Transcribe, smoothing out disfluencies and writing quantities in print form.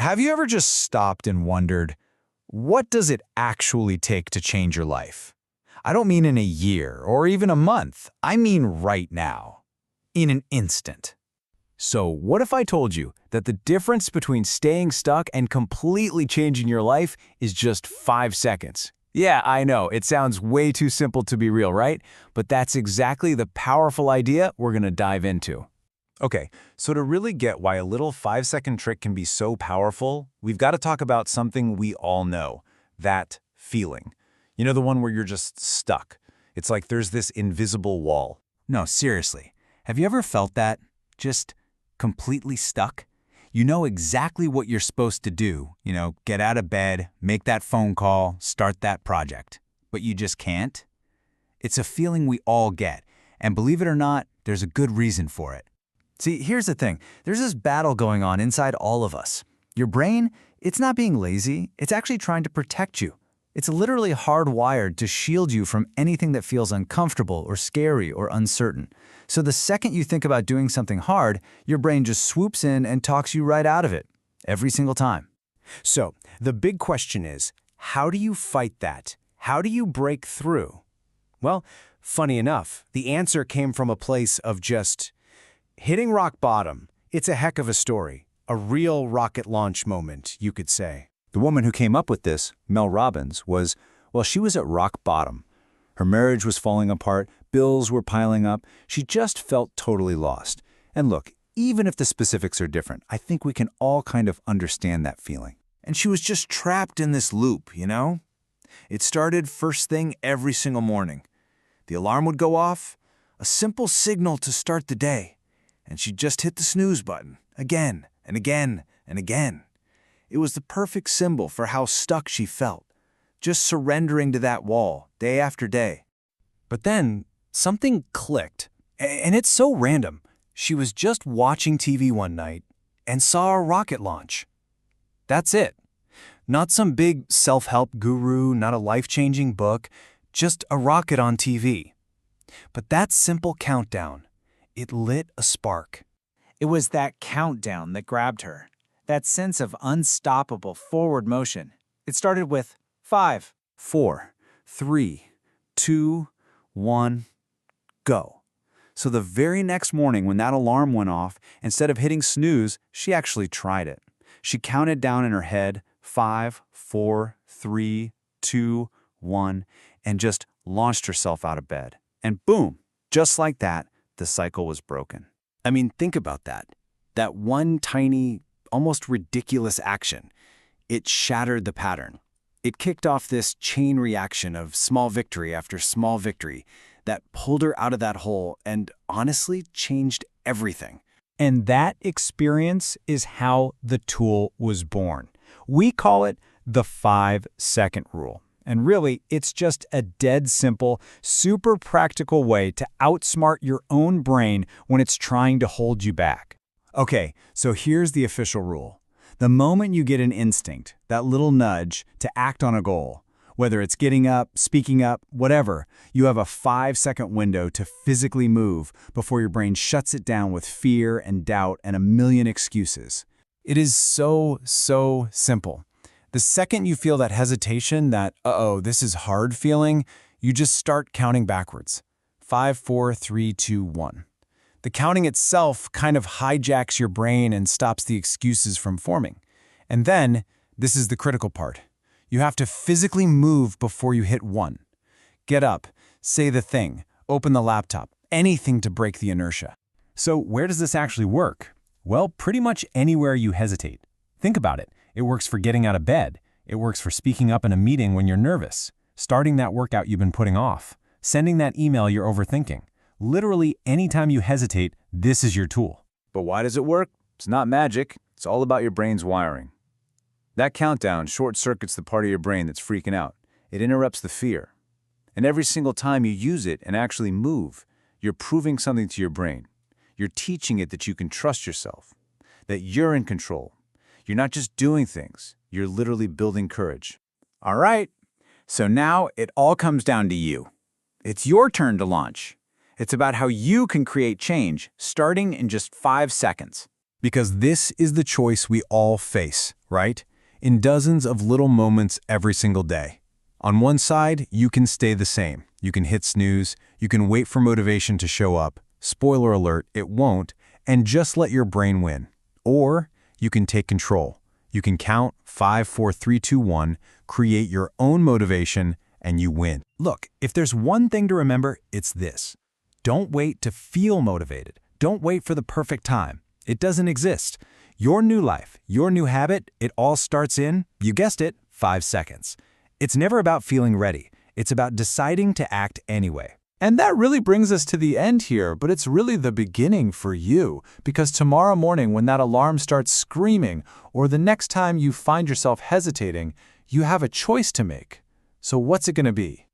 Have you ever just stopped and wondered, what does it actually take to change your life? I don't mean in a year or even a month. I mean right now, in an instant. So what if I told you that the difference between staying stuck and completely changing your life is just 5 seconds? Yeah, I know, it sounds way too simple to be real, right? But that's exactly the powerful idea we're going to dive into. Okay, so to really get why a little 5-second trick can be so powerful, we've got to talk about something we all know, that feeling. You know, the one where you're just stuck. It's like there's this invisible wall. No, seriously. Have you ever felt that? Just completely stuck? You know exactly what you're supposed to do. Get out of bed, make that phone call, start that project. But you just can't? It's a feeling we all get. And believe it or not, there's a good reason for it. See, here's the thing. There's this battle going on inside all of us. Your brain, it's not being lazy. It's actually trying to protect you. It's literally hardwired to shield you from anything that feels uncomfortable or scary or uncertain. So the second you think about doing something hard, your brain just swoops in and talks you right out of it. Every single time. So, the big question is, how do you fight that? How do you break through? Well, funny enough, the answer came from a place of just hitting rock bottom. It's a heck of a story. A real rocket launch moment, you could say. The woman who came up with this, Robbins, she was at rock bottom. Her marriage was falling apart, bills were piling up, she just felt totally lost. And look, even if the specifics are different, I think we can all kind of understand that feeling. And she was just trapped in this loop, It started first thing every single morning. The alarm would go off, a simple signal to start the day, and she'd just hit the snooze button, again and again and again. It was the perfect symbol for how stuck she felt, just surrendering to that wall, day after day. But then, something clicked. And it's so random. She was just watching TV one night and saw a rocket launch. That's it. Not some big self-help guru, not a life-changing book, just a rocket on TV. But that simple countdown, it lit a spark. It was that countdown that grabbed her. That sense of unstoppable forward motion. It started with 5, 4, 3, 2, 1, go. So the very next morning when that alarm went off, instead of hitting snooze, she actually tried it. She counted down in her head, 5, 4, 3, 2, 1, and just launched herself out of bed. And boom, just like that, the cycle was broken. I mean, think about that. That one tiny, almost ridiculous action. It shattered the pattern. It kicked off this chain reaction of small victory after small victory that pulled her out of that hole and honestly changed everything. And that experience is how the tool was born. We call it the 5-second rule. And really, it's just a dead simple, super practical way to outsmart your own brain when it's trying to hold you back. Okay, so here's the official rule. The moment you get an instinct, that little nudge to act on a goal, whether it's getting up, speaking up, whatever, you have a 5-second window to physically move before your brain shuts it down with fear and doubt and a million excuses. It is so simple. The second you feel that hesitation, that, this is hard feeling, you just start counting backwards. 5, 4, 3, 2, 1. The counting itself kind of hijacks your brain and stops the excuses from forming. And then, this is the critical part. You have to physically move before you hit 1. Get up, say the thing, open the laptop, anything to break the inertia. So where does this actually work? Well, pretty much anywhere you hesitate. Think about it. It works for getting out of bed. It works for speaking up in a meeting when you're nervous, starting that workout you've been putting off, sending that email you're overthinking. Literally, anytime you hesitate, this is your tool. But why does it work? It's not magic. It's all about your brain's wiring. That countdown short-circuits the part of your brain that's freaking out. It interrupts the fear. And every single time you use it and actually move, you're proving something to your brain. You're teaching it that you can trust yourself, that you're in control. You're not just doing things, you're literally building courage. All right, so now it all comes down to you. It's your turn to launch. It's about how you can create change starting in just 5 seconds. Because this is the choice we all face, right? In dozens of little moments every single day. On one side, you can stay the same. You can hit snooze, you can wait for motivation to show up. Spoiler alert, it won't, and just let your brain win. Or you can take control. You can count 5, 4, 3, 2, 1, create your own motivation, and you win. Look, if there's one thing to remember, it's this. Don't wait to feel motivated. Don't wait for the perfect time. It doesn't exist. Your new life, your new habit, it all starts in, you guessed it, 5 seconds. It's never about feeling ready. It's about deciding to act anyway. And that really brings us to the end here, but it's really the beginning for you, because tomorrow morning when that alarm starts screaming, or the next time you find yourself hesitating, you have a choice to make. So what's it going to be?